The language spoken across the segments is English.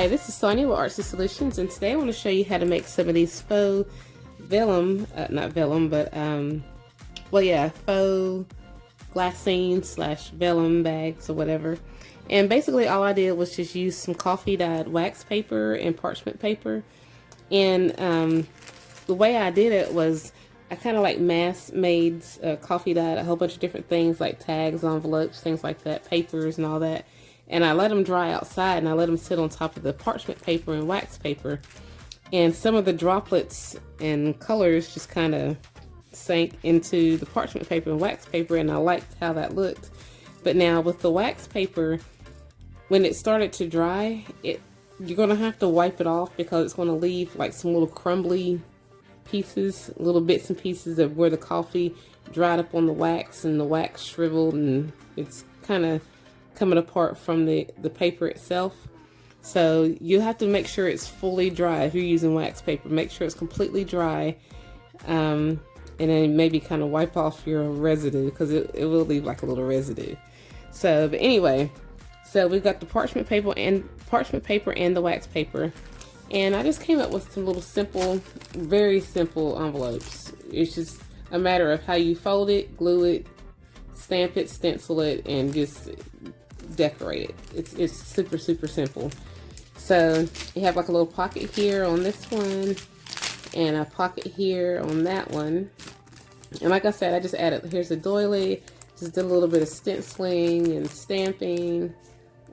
Hi, this is Sonia with Artsy Solutions, and today I want to show you how to make some of these faux vellum, not vellum, but well, yeah, faux glassine / vellum bags or whatever. And basically all I did was just use some coffee dyed wax paper and parchment paper. And the way I did it was I kind of like mass made coffee dyed a whole bunch of different things like tags, envelopes, things like that, papers and all that. And I let them dry outside, and I let them sit on top of the parchment paper and wax paper. And some of the droplets and colors just kind of sank into the parchment paper and wax paper, and I liked how that looked. But now with the wax paper, when it started to dry, you're going to have to wipe it off because it's going to leave like some little crumbly pieces, little bits and pieces of where the coffee dried up on the wax and the wax shriveled, and it's kind of coming apart from the paper itself. So you have to make sure it's fully dry. If you're using wax paper, make sure it's completely dry, and then maybe kind of wipe off your residue because it will leave like a little residue. So but anyway, so we've got the parchment paper and the wax paper, and I just came up with some little simple, very simple envelopes. It's just a matter of how you fold it, glue it, stamp it, stencil it, and just decorate it. It's super simple. So you have like a little pocket here on this one and a pocket here on that one. And like I said, I just added, here's a doily, just did a little bit of stenciling and stamping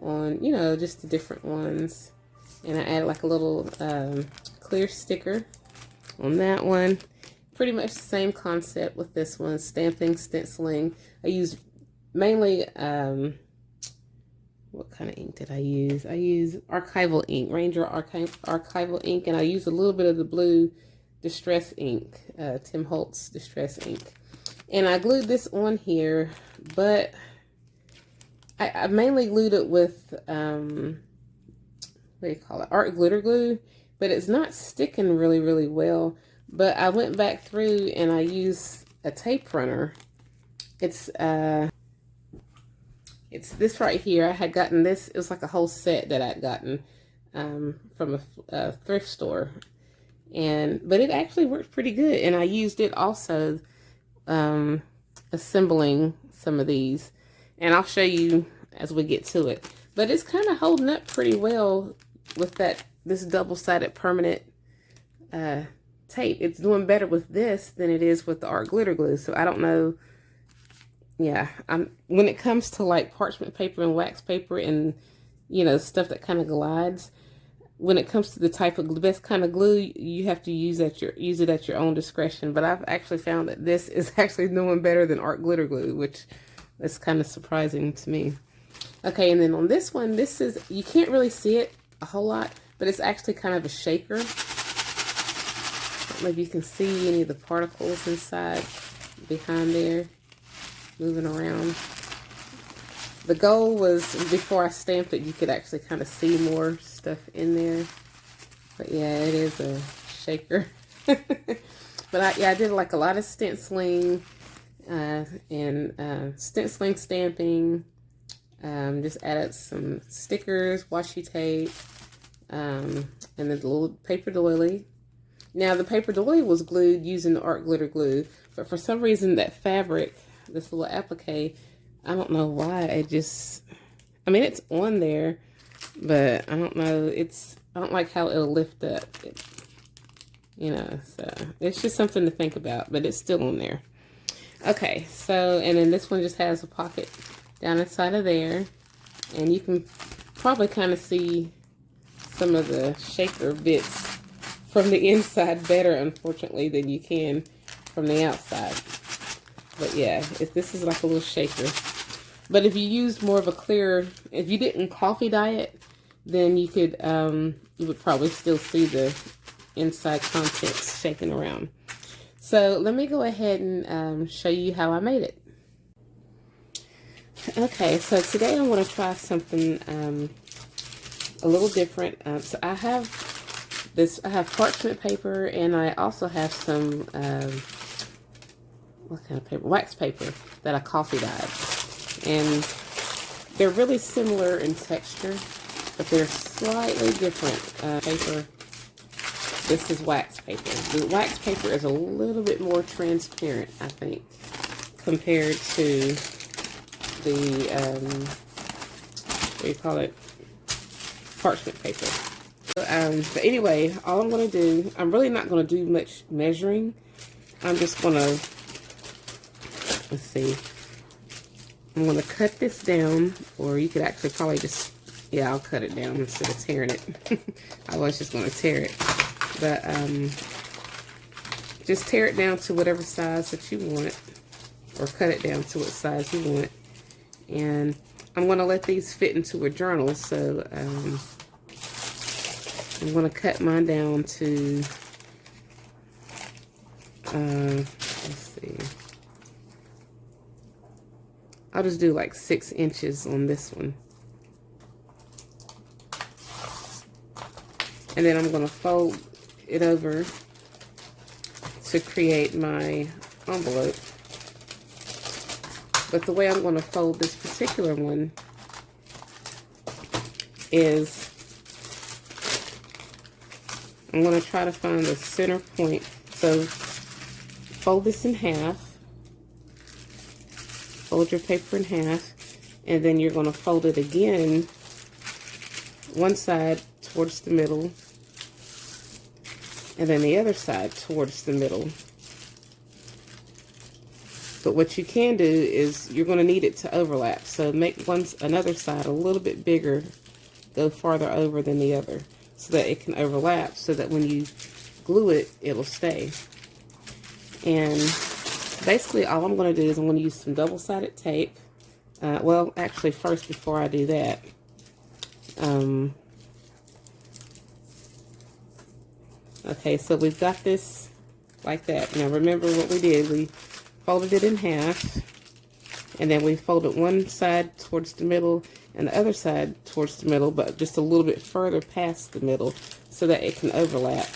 on, you know, just the different ones. And I added like a little clear sticker on that one. Pretty much the same concept with this one, stamping, stenciling. I used mainly what kind of ink did I use? I used archival ink, Ranger archival ink, and I used a little bit of the blue distress ink, Tim Holtz distress ink. And I glued this on here, but I mainly glued it with, what do you call it, art glitter glue, but it's not sticking really well. But I went back through and I used a tape runner. It's this right here. I had gotten this. It was like a whole set that I'd gotten from a thrift store, but it actually worked pretty good. And I used it also assembling some of these, and I'll show you as we get to it. But it's kind of holding up pretty well with this double-sided permanent tape. It's doing better with this than it is with the art glitter glue. So I don't know. Yeah, when it comes to like parchment paper and wax paper and, you know, stuff that kind of glides, when it comes to the type of best kind of glue, you have to use it at your own discretion. But I've actually found that this is actually doing better than art glitter glue, which is kind of surprising to me. Okay, and then on this one, you can't really see it a whole lot, but it's actually kind of a shaker. Maybe you can see any of the particles inside behind there moving around. The goal was, before I stamped it, you could actually kind of see more stuff in there. But yeah, it is a shaker. But I did like a lot of stenciling and stenciling, stamping. Just added some stickers, washi tape, and then the little paper doily. Now the paper doily was glued using the art glitter glue, but for some reason that fabric, this little applique, I don't know why, I mean, it's on there, but I don't know, I don't like how it'll lift up, you know, so it's just something to think about, but it's still on there. Okay, so, and then this one just has a pocket down inside of there, and you can probably kind of see some of the shaker bits from the inside better, unfortunately, than you can from the outside. But yeah, this is like a little shaker. But if you used more of a clear, if you didn't coffee dye it, then you could, you would probably still see the inside contents shaking around. So let me go ahead and show you how I made it. Okay, so today I want to try something a little different. So I have parchment paper, and I also have some what kind of paper? Wax paper that I coffee dyed. And they're really similar in texture. but they're slightly different. Paper. This is wax paper. The wax paper is a little bit more transparent, I think, compared to the, what do you call it, parchment paper. But anyway, all I'm going to do, I'm really not going to do much measuring. I'm just going to, let's see, I'm going to cut this down, or you could actually probably just, yeah, I'll cut it down instead of tearing it. I was just going to tear it. But just tear it down to whatever size that you want, or cut it down to what size you want. And I'm going to let these fit into a journal, so I'm going to cut mine down to, let's see, I'll just do like 6 inches on this one. And then I'm going to fold it over to create my envelope. But the way I'm going to fold this particular one is I'm going to try to find the center point. So fold this in half. Fold your paper in half. And then you're going to fold it again, one side towards the middle, and then the other side towards the middle. But what you can do is you're going to need it to overlap. So make another side a little bit bigger, go farther over than the other, so that it can overlap, so that when you glue it, it'll stay. And basically all I'm going to do is I'm going to use some double-sided tape. Well, actually first, before I do that, okay, so we've got this like that. Now remember what we did. We folded it in half, and then we folded one side towards the middle and the other side towards the middle, but just a little bit further past the middle, so that it can overlap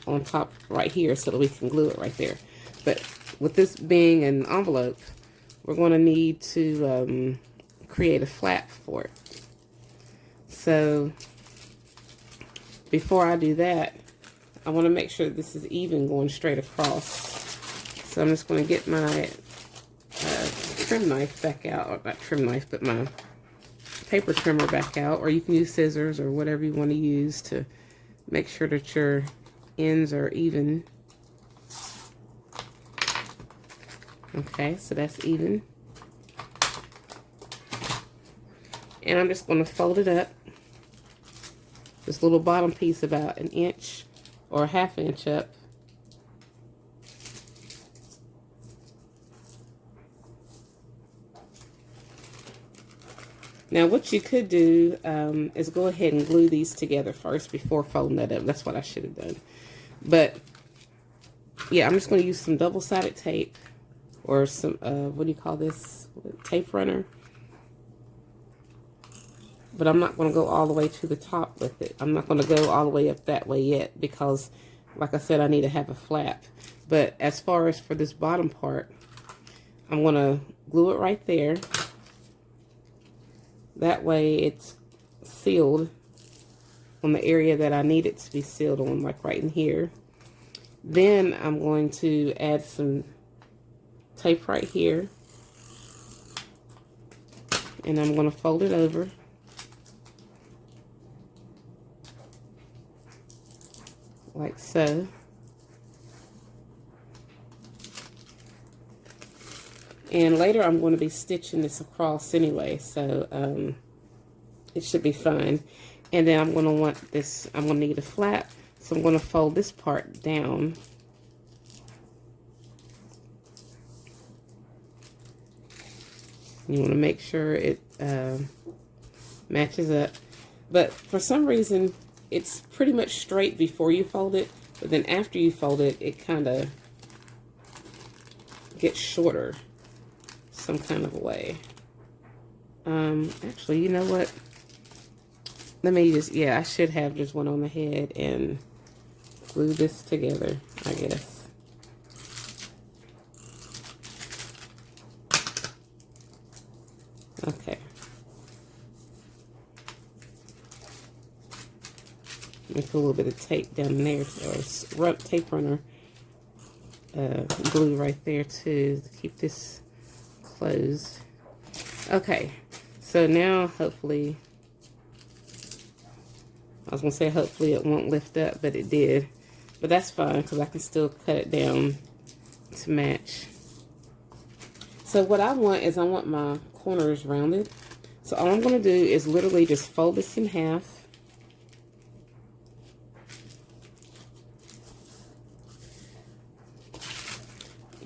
on top right here, so that we can glue it right there. But with this being an envelope, we're going to need to create a flap for it. So before I do that, I want to make sure that this is even going straight across. So I'm just going to get my trim knife back out, or not trim knife, but my paper trimmer back out, or you can use scissors or whatever you want to use to make sure that your ends are even. Okay, so that's even. And I'm just going to fold it up, this little bottom piece about 1 inch or 1/2 inch up. Now what you could do is go ahead and glue these together first before folding that up. That's what I should have done. But yeah, I'm just going to use some double-sided tape, or some, what do you call this? Tape runner. But I'm not going to go all the way to the top with it. I'm not going to go all the way up that way yet, because like I said, I need to have a flap. But as far as for this bottom part, I'm going to glue it right there. That way it's sealed on the area that I need it to be sealed on, like right in here. Then I'm going to add some tape right here, and I'm going to fold it over. Like so. And later I'm going to be stitching this across anyway, so it should be fine. And then I'm going to want this, I'm going to need a flap, so I'm going to fold this part down. You want to make sure it matches up. But for some reason, it's pretty much straight before you fold it, but then after you fold it, it kind of gets shorter some kind of a way. Actually, you know what? Let me just, yeah, I should have just went on ahead and glue this together, I guess. Okay. put a little bit of tape down there, or tape runner glue right there too, to keep this closed. Okay, so now hopefully, I was gonna say hopefully it won't lift up, but it did. But that's fine, because I can still cut it down to match. So what I want is, I want my corners rounded. So all I'm going to do is literally just fold this in half.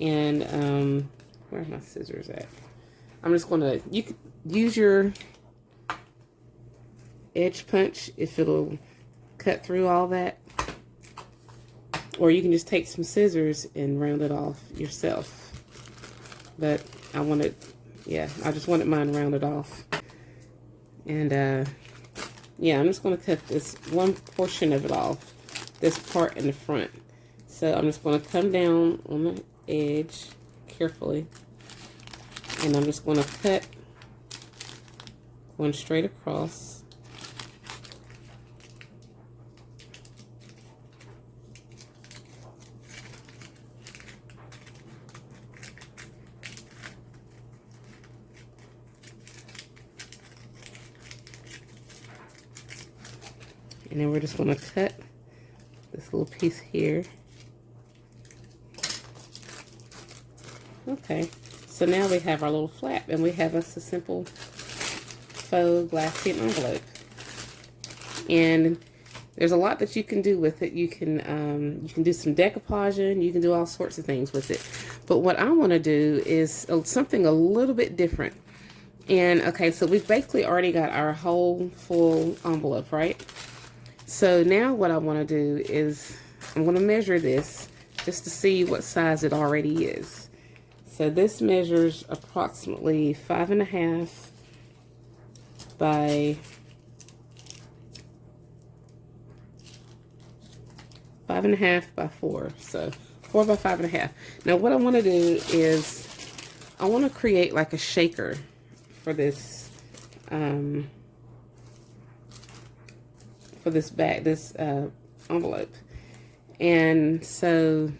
And where are my scissors at? I'm just going to, you could use your edge punch if it'll cut through all that. Or you can just take some scissors and round it off yourself. But I wanted, yeah, I just wanted mine rounded off. And yeah, I'm just going to cut this one portion of it off, this part in the front. So I'm just going to come down on the edge carefully, and I'm just going to cut one straight across. And then we're just going to cut this little piece here. Okay, so now we have our little flap, and we have us a simple faux glassine envelope. And there's a lot that you can do with it. You can do some decoupaging, you can do all sorts of things with it. But what I want to do is something a little bit different. And okay, so we've basically already got our whole full envelope, right? So now what I want to do is I'm going to measure this just to see what size it already is. So this measures approximately 5.5 by 5.5 by 4. So 4 by 5.5. Now what I want to do is I want to create like a shaker for this envelope. And so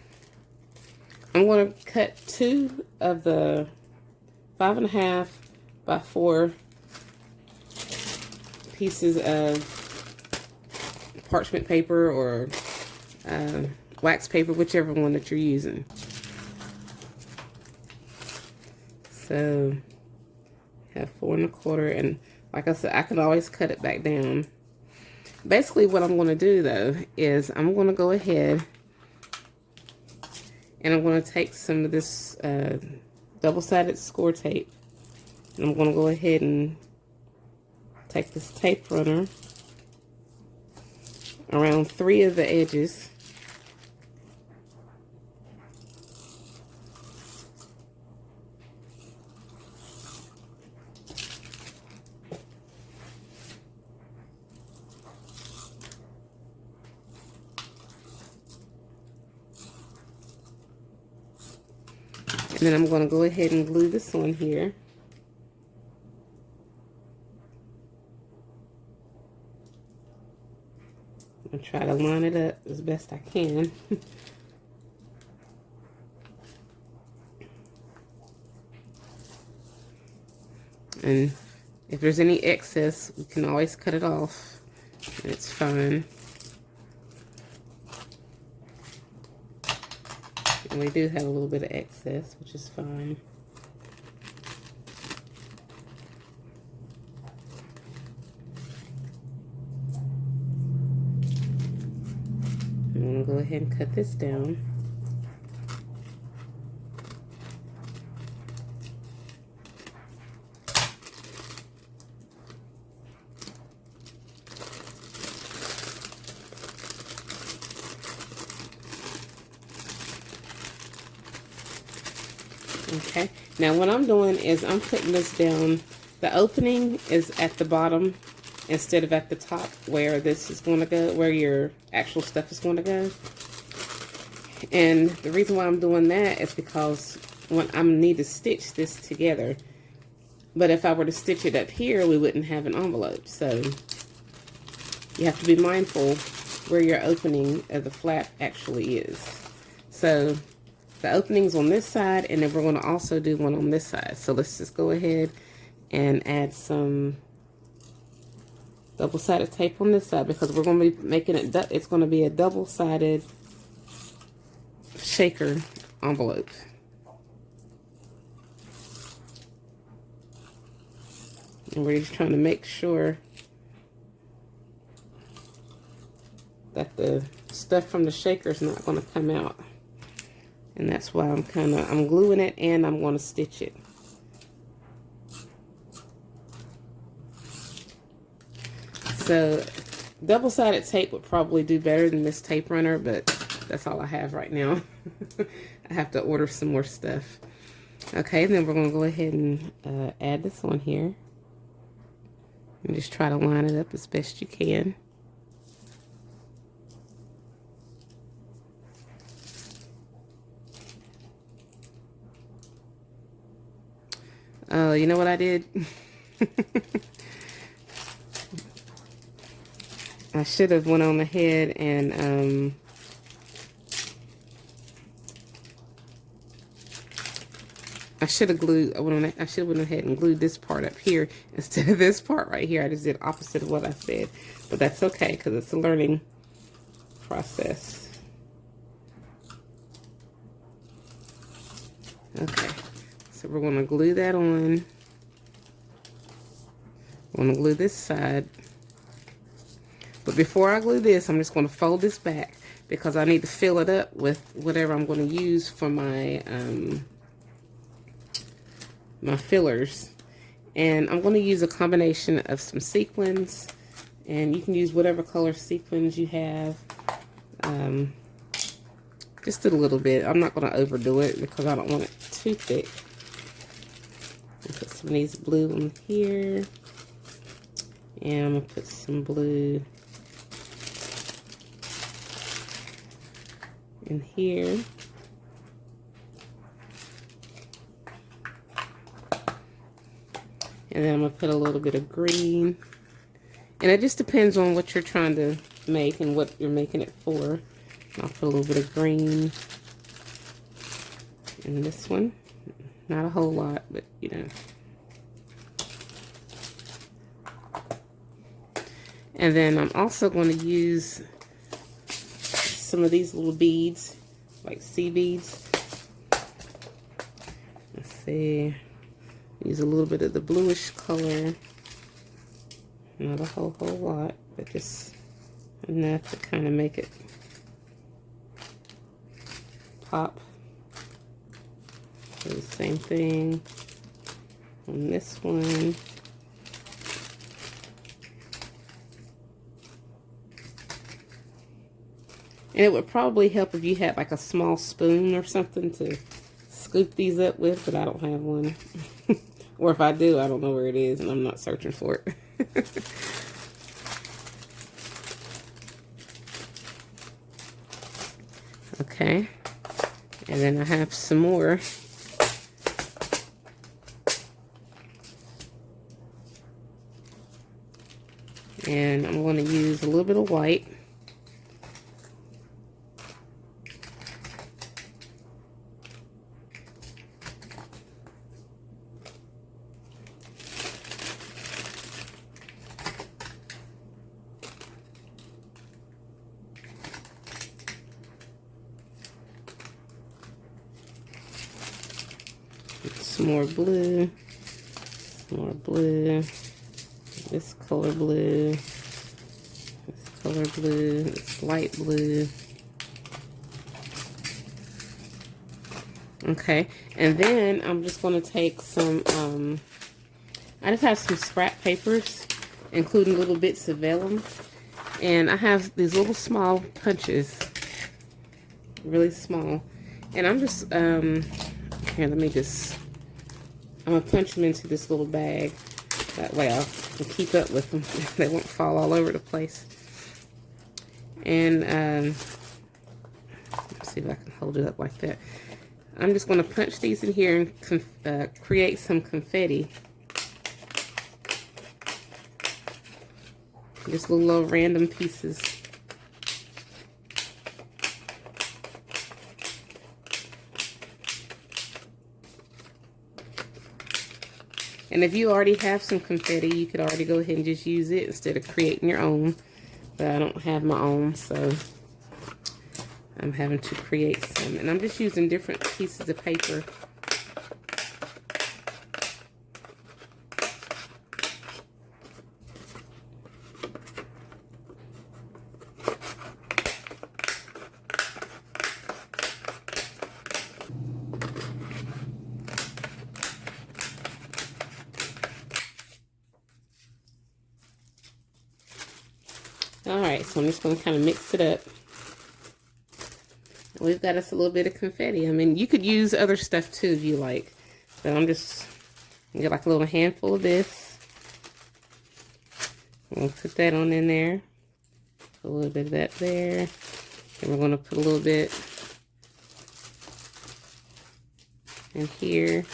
I'm going to cut 2 of the 5.5 by 4 pieces of parchment paper or wax paper, whichever one that you're using. So have 4 1/4, and like I said, I can always cut it back down. Basically what I'm going to do though is I'm going to go ahead and I'm going to take some of this double-sided score tape, and I'm going to go ahead and take this tape runner around 3 of the edges. And then I'm going to go ahead and glue this on here. I'll try to line it up as best I can. And if there's any excess, we can always cut it off. It's fine. And we do have a little bit of excess, which is fine. I'm going to go ahead and cut this down. Okay, now what I'm doing is I'm putting this down. The opening is at the bottom instead of at the top where this is going to go, where your actual stuff is going to go. And the reason why I'm doing that is because when I need to stitch this together. But if I were to stitch it up here, we wouldn't have an envelope. So you have to be mindful where your opening of the flap actually is. So the opening's on this side, and then we're going to also do one on this side. So let's just go ahead and add some double-sided tape on this side, because we're going to be making it, it's going to be a double-sided shaker envelope. And we're just trying to make sure that the stuff from the shaker is not going to come out. And that's why I'm gluing it, and I'm going to stitch it. So double-sided tape would probably do better than this tape runner, but that's all I have right now. I have to order some more stuff. Okay, then we're going to go ahead and add this on here. And just try to line it up as best you can. Oh, you know what I did? I should have went on ahead and I should have went ahead and glued this part up here instead of this part right here. I just did opposite of what I said, but that's okay because it's a learning process. Okay, so we're going to glue that on. I'm going to glue this side. But before I glue this, I'm just going to fold this back because I need to fill it up with whatever I'm going to use for my my fillers. And I'm going to use a combination of some sequins, and you can use whatever color sequins you have. Just a little bit. I'm not going to overdo it because I don't want it too thick. I'll put some of these blue on here, and I'm going to put some blue in here. And then I'm going to put a little bit of green. And it just depends on what you're trying to make and what you're making it for. I'll put a little bit of green in this one. Not a whole lot, but you know. And then I'm also going to use some of these little beads, like sea beads. Let's see. Use a little bit of the bluish color. Not a whole lot, but just enough to kind of make it pop. Do the same thing on this one. And it would probably help if you had like a small spoon or something to scoop these up with, but I don't have one. Or if I do, I don't know where it is, and I'm not searching for it. Okay. And then I have some more. And I'm going to use a little bit of white. Some more blue, some more blue, this color blue, this color blue, this light blue. Okay, and then I'm just going to take some, I just have some scrap papers, including little bits of vellum, and I have these little small punches, really small, and I'm just, here, let me just, I'm going to punch them into this little bag. That way I can keep up with them. They won't fall all over the place. And, let's see if I can hold it up like that. I'm just going to punch these in here and create some confetti. Just little random pieces. And if you already have some confetti, you could already go ahead and just use it instead of creating your own. But I don't have my own, so I'm having to create some. And I'm just using different pieces of paper. Alright, so I'm just going to kind of mix it up. We've got us a little bit of confetti. I mean, you could use other stuff too if you like. But I'm just going to get like a little handful of this. We'll put that on in there. Put a little bit of that there. And we're going to put a little bit in here.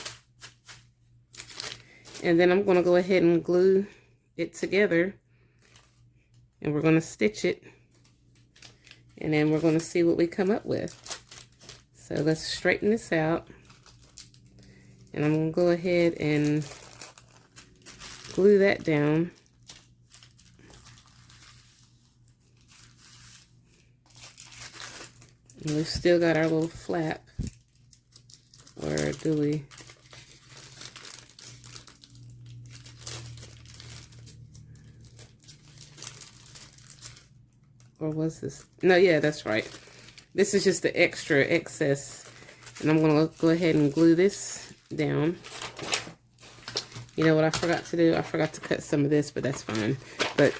And then I'm going to go ahead and glue it together. And we're going to stitch it. And then we're going to see what we come up with. So let's straighten this out. And I'm going to go ahead and glue that down. And we've still got our little flap. Or do we? Or was this? No, yeah, that's right. This is just the extra excess. And I'm going to go ahead and glue this down. You know what I forgot to do? I forgot to cut some of this, but that's fine. But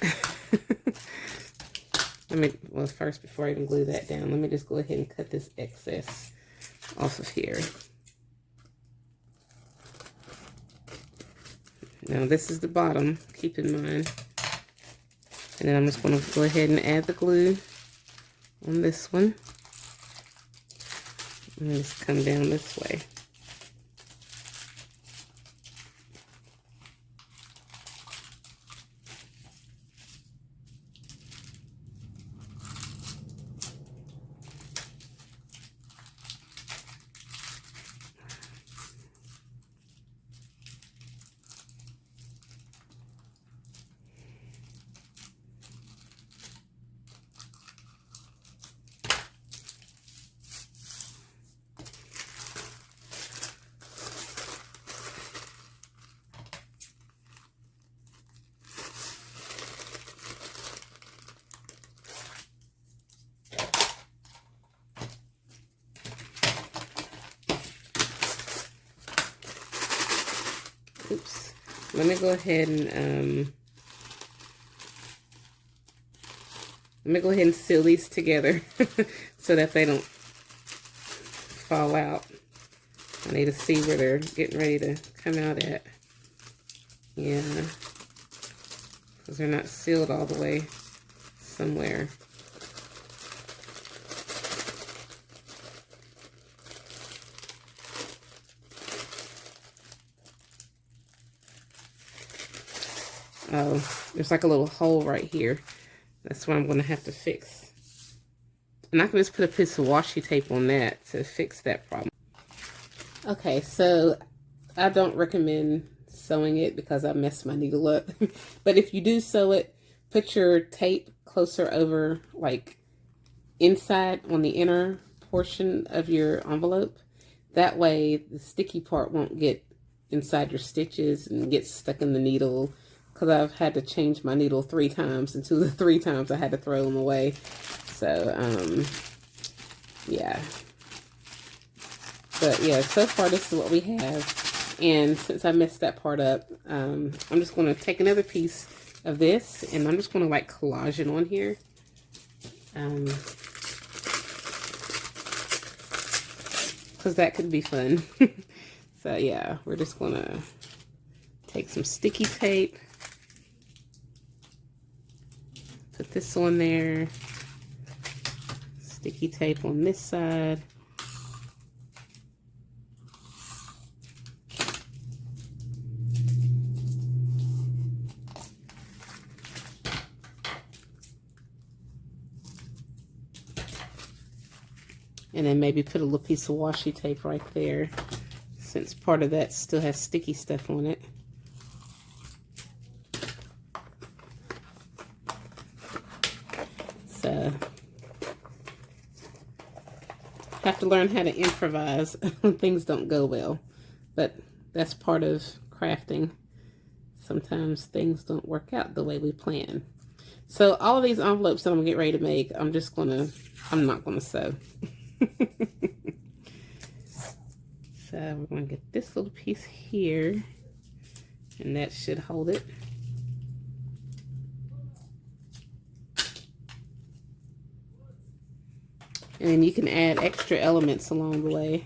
let me, well, first, before I even glue that down, let me just go ahead and cut this excess off of here. Now, this is the bottom, keep in mind. And then I'm just going to go ahead and add the glue on this one. And just come down this way. Oops. Let me go ahead and seal these together so that they don't fall out. I need to see where they're getting ready to come out at. Yeah, because they're not sealed all the way somewhere. Oh, there's like a little hole right here. That's what I'm going to have to fix. And I can just put a piece of washi tape on that to fix that problem. Okay, so I don't recommend sewing it because I messed my needle up. But if you do sew it, put your tape closer over, like inside on the inner portion of your envelope. That way the sticky part won't get inside your stitches and get stuck in the needle. Because I've had to change my needle 3 times, and 2 of the 3 times I had to throw them away. So, yeah. But yeah, so far this is what we have. And since I messed that part up, I'm just going to take another piece of this, and I'm just going to like collage it on here. Because that could be fun. So yeah, we're just going to take some sticky tape. Put this on there. Sticky tape on this side. And then maybe put a little piece of washi tape right there, since part of that still has sticky stuff on it. have to learn how to improvise when things don't go well. But that's part of crafting. Sometimes things don't work out the way we plan. So all of these envelopes that I'm gonna get ready to make, I'm not gonna sew. So we're gonna get this little piece here, and that should hold it. And you can add extra elements along the way.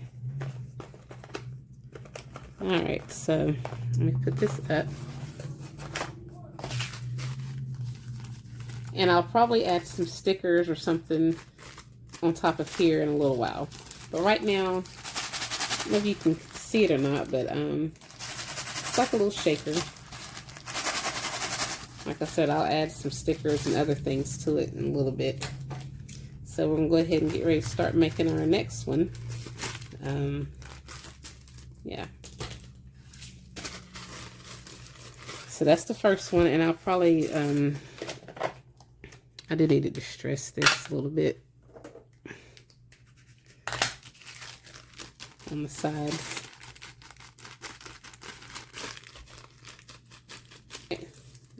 All right, so let me put this up. And I'll probably add some stickers or something on top of here in a little while. But right now, I don't know if you can see it or not, but it's like a little shaker. Like I said, I'll add some stickers and other things to it in a little bit. So we're gonna go ahead and get ready to start making our next one. Yeah. So that's the first one, and I'll probably, I do need to distress this a little bit on the sides.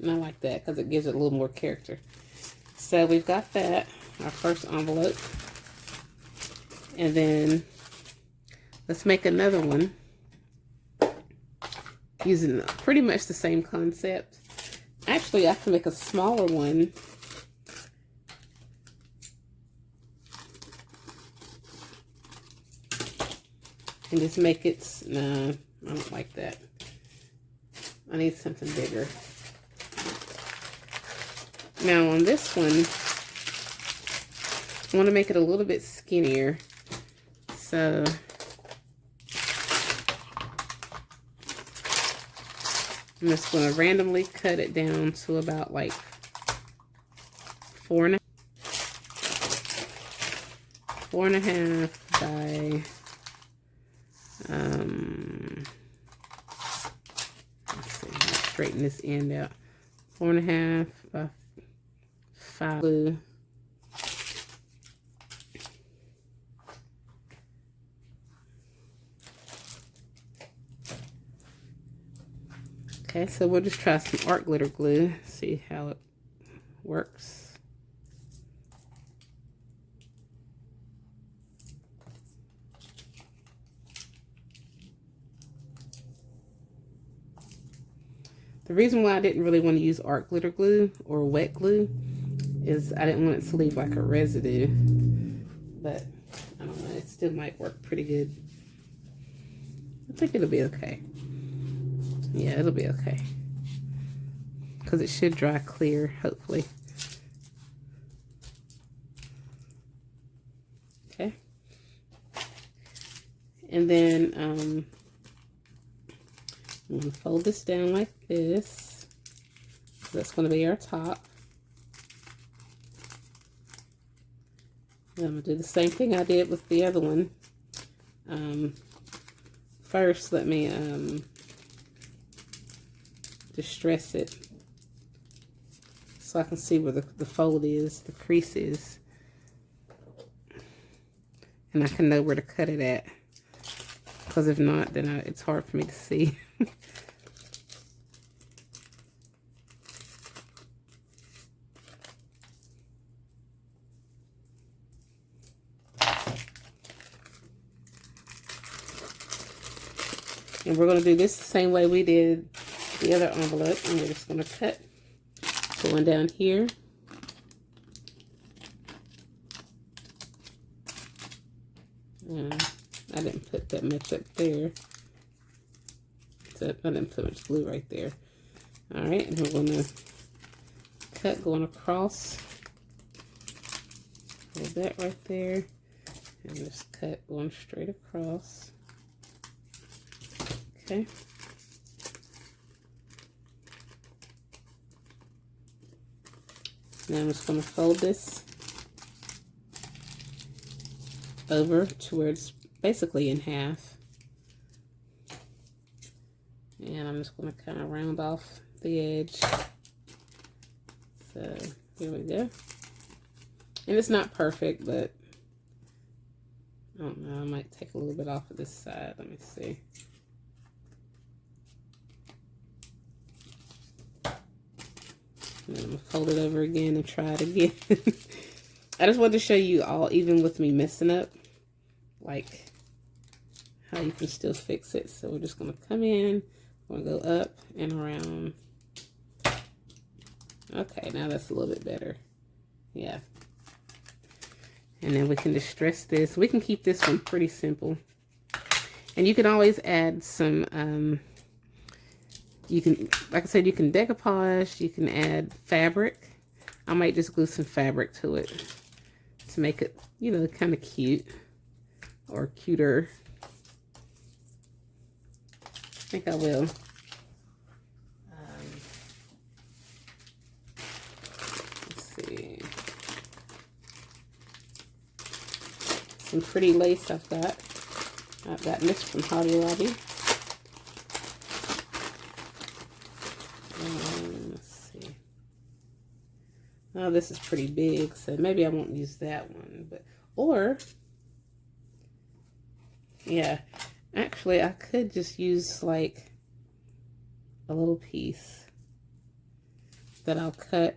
And I like that because it gives it a little more character. So we've got that, our first envelope. And then let's make another one using pretty much the same concept. Actually, I can make a smaller one. And just make it, nah, I don't like that. I need something bigger. Now on this one, I want to make it a little bit skinnier. So I'm just going to randomly cut it down to about like 4.5 by let's see, straighten this end out. 4.5 by 5 glue. Okay, so we'll just try some art glitter glue, see how it works. The reason why I didn't really want to use art glitter glue or wet glue is I didn't want it to leave like a residue. But I don't know, it still might work pretty good. I think it'll be okay. Yeah, it'll be okay. Because it should dry clear, hopefully. Okay. And then I'm going to fold this down like this. That's going to be our top. And I'm going to do the same thing I did with the other one. First, let me distress it so I can see where the fold is, the crease is. And I can know where to cut it at. Because if not, then it's hard for me to see. And we're going to do this the same way we did the other envelope. And we're just going to cut going down here. I didn't put that much up there. So I didn't put much glue right there. Alright, and we're going to cut going across. Hold that right there. And just cut going straight across. Okay. Now I'm just going to fold this over to where it's basically in half. And I'm just going to kind of round off the edge. So here we go. And it's not perfect, but I don't know, I might take a little bit off of this side. Let me see. And then I'm gonna fold it over again and try it again. I just wanted to show you all, even with me messing up, like how you can still fix it. So we're just gonna come in, we're gonna go up and around. Okay, now that's a little bit better. Yeah. And then we can distress this. We can keep this one pretty simple. And you can always add some, you can, like I said, you can decoupage, you can add fabric. I might just glue some fabric to it to make it, you know, kind of cute or cuter. I think I will. Let's see. Some pretty lace I've got. I've gotten this from Hobby Lobby. Let's see. Oh, this is pretty big, so maybe I won't use that one. But or, yeah, actually I could just use like a little piece that I'll cut.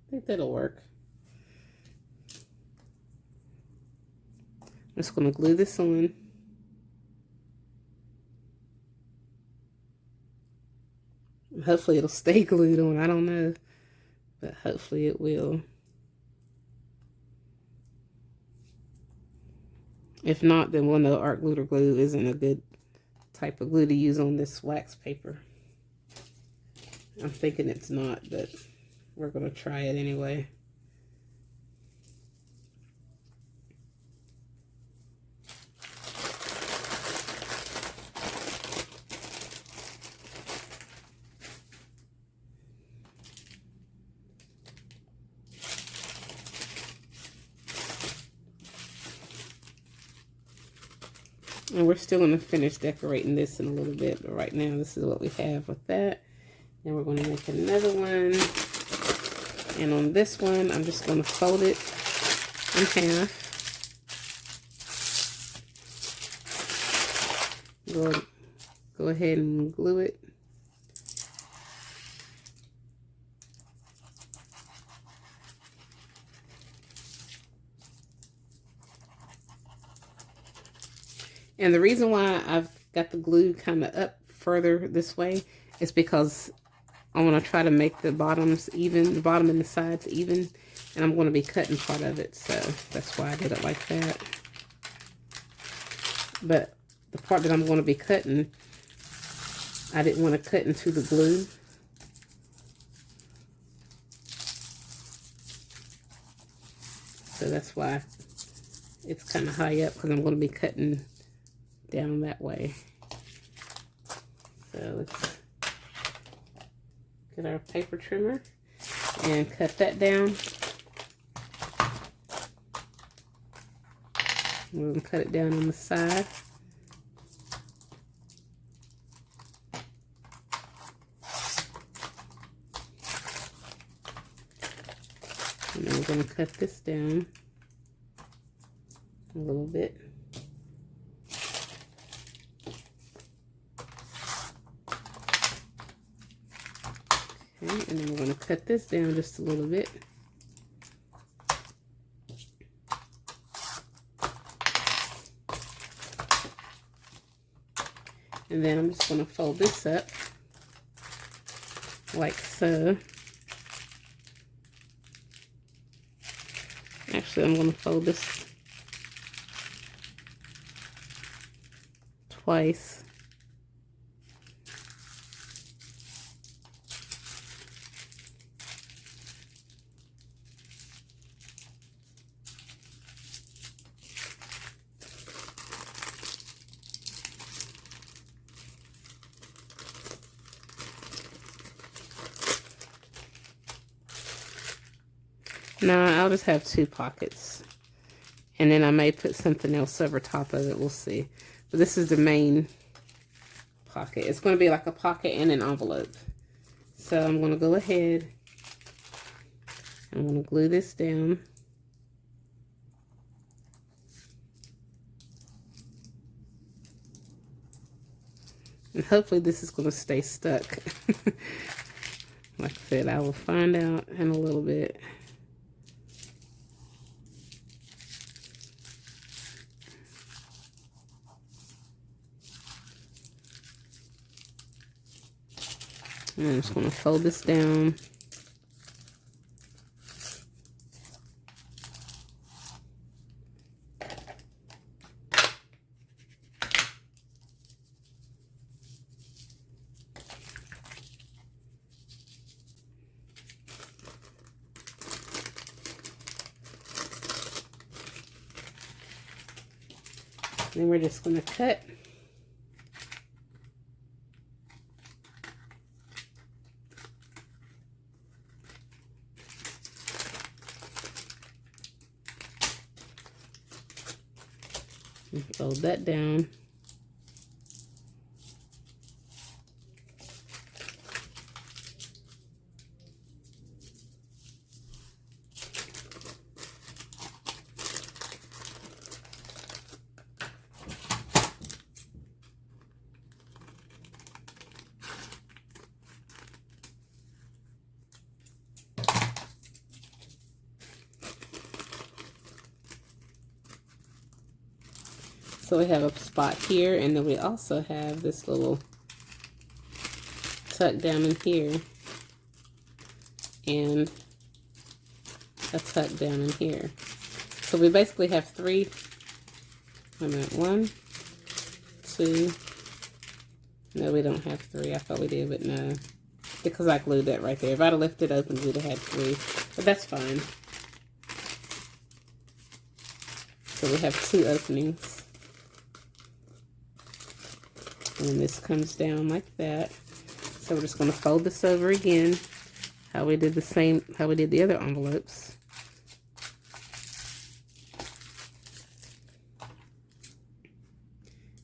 I think that'll work. I'm just going to glue this on. Hopefully it'll stay glued on. I don't know, but hopefully it will. If not, then we'll know art glitter glue isn't a good type of glue to use on this wax paper. I'm thinking it's not, but we're going to try it anyway. And we're still going to finish decorating this in a little bit, but right now this is what we have with that. Then we're going to make another one. And on this one, I'm just going to fold it in half. Go ahead and glue it. And the reason why I've got the glue kind of up further this way is because I want to try to make the bottoms even, the bottom and the sides even, and I'm going to be cutting part of it, so that's why I did it like that. But the part that I'm going to be cutting, I didn't want to cut into the glue. So that's why it's kind of high up, because I'm going to be cutting down that way. So let's get our paper trimmer and cut that down. We're going to cut it down on the side. And then we're going to cut this down a little bit. Okay, and then we're going to cut this down just a little bit. And then I'm just going to fold this up like so. Actually, I'm going to fold this twice. Now I'll just have 2 pockets, and then I may put something else over top of it. We'll see. But this is the main pocket. It's going to be like a pocket and an envelope. So I'm going to go ahead. I'm going to glue this down. And hopefully this is going to stay stuck. Like I said, I will find out in a little bit. And I'm just going to fold this down. Then we're just going to cut. And fold that down. So we have a spot here, and then we also have this little tuck down in here, and a tuck down in here. So we basically have 3, wait a minute, 1, 2, no, we don't have 3. I thought we did, but no, because I glued that right there. If I'd have left it open, we'd have had 3, but that's fine. So we have 2 openings. And this comes down like that. So we're just going to fold this over again, how we did the other envelopes.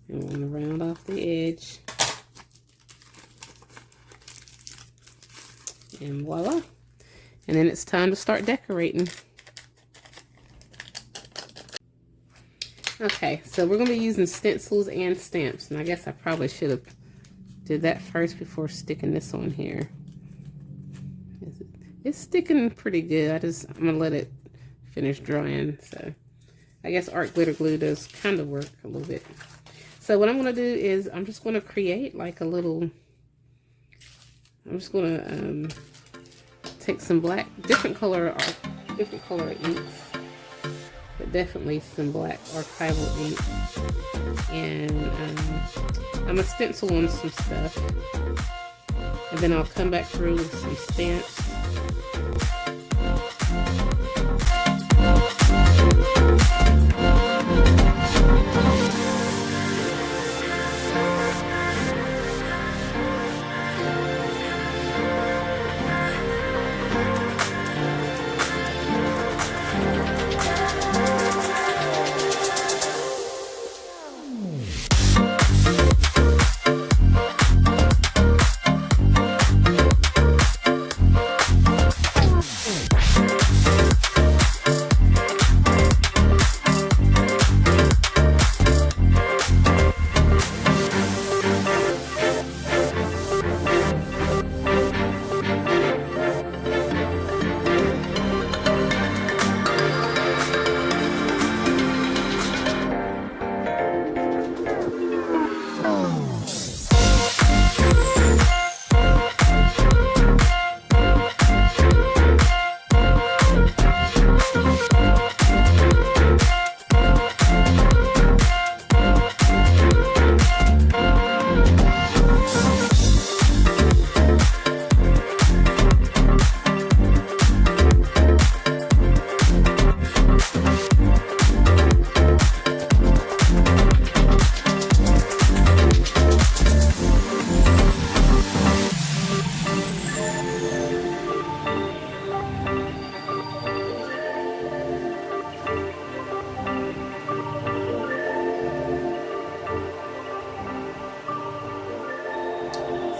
And we're going to round off the edge. And voila. And then it's time to start decorating. Okay, so we're going to be using stencils and stamps. And I guess I probably should have did that first before sticking this on here. It's sticking pretty good. I'm going to let it finish drying. So I guess art glitter glue does kind of work a little bit. So what I'm going to do is I'm just going to create like a little, I'm just going to take some black, different color inks. But definitely some black archival ink, and I'm gonna stencil on some stuff, and then I'll come back through with some stamps.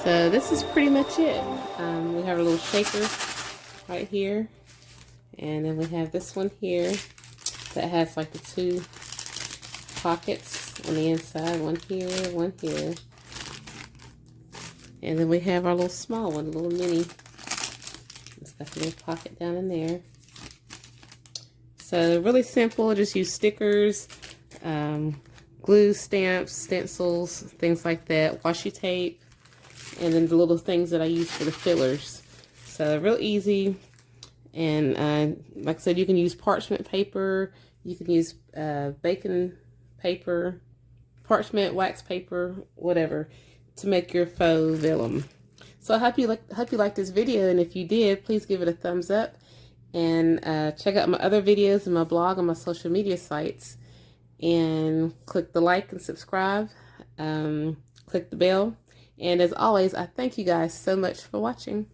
So this is pretty much it. We have a little shaker right here, and then we have this one here that has like the two pockets on the inside, one here, and then we have our little small one, a little mini. It's got the little pocket down in there. So really simple, just use stickers, glue, stamps, stencils, things like that, washi tape, and then the little things that I use for the fillers. So real easy. And like I said, you can use parchment paper, you can use baking paper, parchment, wax paper, whatever, to make your faux vellum. So I hope you liked this video, and if you did, please give it a thumbs up, and check out my other videos and my blog on my social media sites, and click the like and subscribe, click the bell, and as always, I thank you guys so much for watching.